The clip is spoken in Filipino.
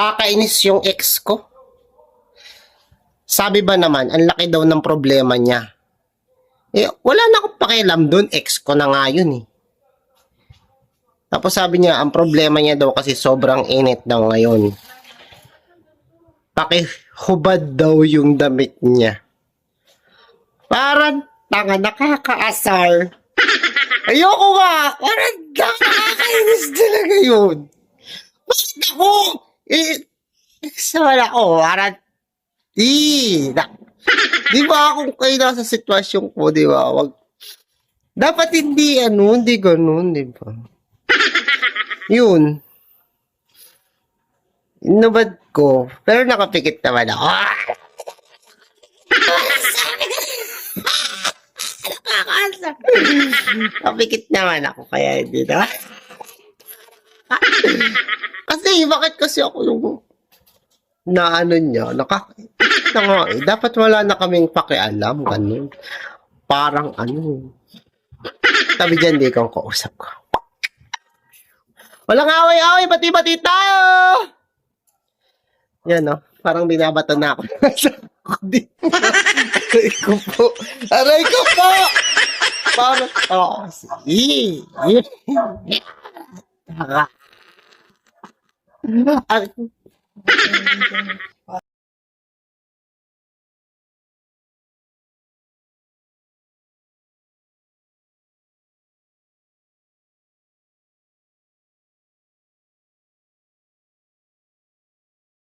Kakainis yung ex ko. Sabi ba naman, ang laki daw ng problema niya. Wala na akong pakialam dun. Ex ko na nga yun eh. Tapos sabi niya, ang problema niya daw kasi sobrang init daw ngayon. Pakihubad daw yung damit niya. Parang tanga, nakakaasar. Ayoko nga. Parang nakakainis talaga yun. Bakit ako? Saan ako? Parang, di ba kung kayo nasa sitwasyon ko, di ba? Dapat hindi ganun, di ba? Yun. Inubad ko. Pero nakapikit naman ako. Nakakasa. Nakapikit naman ako, kaya hindi na. Kasi, bakit kasi ako yung na ano niya, nakakita nga eh. Dapat wala na kaming pakialam, ganun. Parang ano. Sabi dyan, di kang kausap ko. Walang away-away, bati-bati tayo! Yan no, parang binabato na ako. Aray ko po. Aray ko po! Parang, Aray.